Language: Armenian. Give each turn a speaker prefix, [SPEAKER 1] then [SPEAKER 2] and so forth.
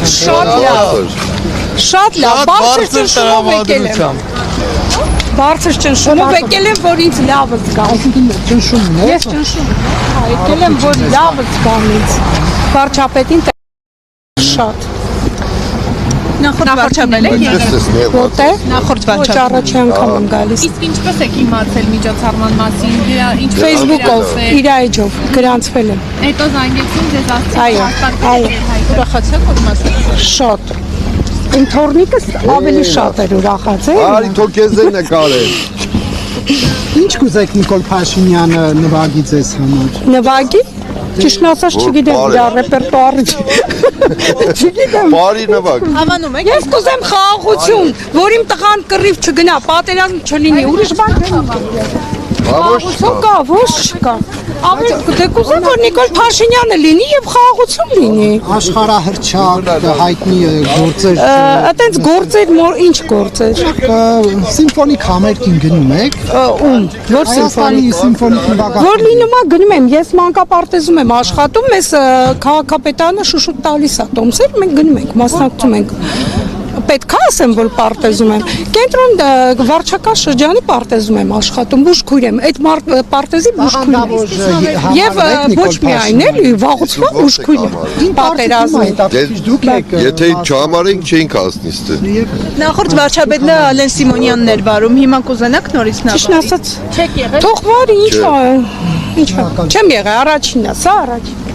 [SPEAKER 1] Շատ լավ։ Շատ լավ, բարձր ճնշումով եկել եմ։ Բարձր ճնշումով եկել եմ, որ ինձ լավը զգա։
[SPEAKER 2] Ճնշումն է։
[SPEAKER 1] Ես ճնշում եկել եմ, որ լավը զգա ինձ։ Վարչապետին շատ։
[SPEAKER 3] Նախորդ վարչապետ եք
[SPEAKER 1] Որտե՞ղ։
[SPEAKER 3] նախորդ
[SPEAKER 1] Ոչ
[SPEAKER 3] վարչապետ։
[SPEAKER 1] առաջի անգամ եմ գալիս։
[SPEAKER 3] Իսկ ինչպես եք իմացել միջոցառման մասին, ինչպես
[SPEAKER 1] Facebook-ով, իր էջով գրանցվել եմ։
[SPEAKER 3] Հետո զանգեցին ձեզ
[SPEAKER 1] Այո, այո։
[SPEAKER 3] ուրախացաք որ մասնակցել։
[SPEAKER 1] Շատ։ Իմ թորնիկս ավելի շատ էր ուրախացել։
[SPEAKER 4] Արի թող քեզ է նկարել։
[SPEAKER 2] Ինչ կուզեք Նիկոլ Փաշինյանը նվագի ձեզ համար։
[SPEAKER 1] Նվագի։ Ճիշտ ասած չգիտեմ իր ռեպերտուարը։ Չգիտեմ։
[SPEAKER 4] Բարի նվագ։
[SPEAKER 3] Հավանում եք։
[SPEAKER 1] Ես կուզեմ խաղաղություն, որ իմ տղան կռիվ չգնա, պատերազմ չլինի, ուրիշ բան չեմ։ Խաղաղություն կա, ոչ չկա։ Ավելի դե կուզեմ, որ Նիկոլ Փաշինյանը լինի եւ խաղաղություն լինի։
[SPEAKER 2] Աշխարհահռչակ հայտնի գործեր
[SPEAKER 1] Այտենց գործեր, ինչ գործեր։
[SPEAKER 2] սիմֆոնիկ համերգին գնում եք։
[SPEAKER 1] Ում, որ
[SPEAKER 2] Հայաստանի սիմֆոնիկ նվագախմբի։
[SPEAKER 1] Որ լինում է գնում եմ, ես մանկապարտեզում եմ աշխատում, մեզ քաղաքապետարանը շուշուտ տալիս է տոմսեր, մենք գնում ենք, մասնակցում ենք։ Պետք է ասեմ, որ պարտեզում եմ։ Կենտրոն վարչական շրջանի պարտեզում եմ աշխատում, բուժքույր եմ։ Այդ պարտեզի բուժքույրն եմ։ Եվ ոչ միայն էլի, վաղուց բուժքույր եմ։ Պատերազմի։
[SPEAKER 2] Դուք եք
[SPEAKER 4] Եթե չհամարենք չէինք հասնի ստե։
[SPEAKER 3] Նախորդ վարչապետն Ալեն Սիմոնյանն էր վարում, հիմա կուզենաք նորից
[SPEAKER 1] Ճիշտ
[SPEAKER 3] նավա։
[SPEAKER 1] ասած,
[SPEAKER 3] Չեք եղել։
[SPEAKER 1] թող վարի, ինչ է։ Չեմ եղել, առաջինն է, սա առաջին։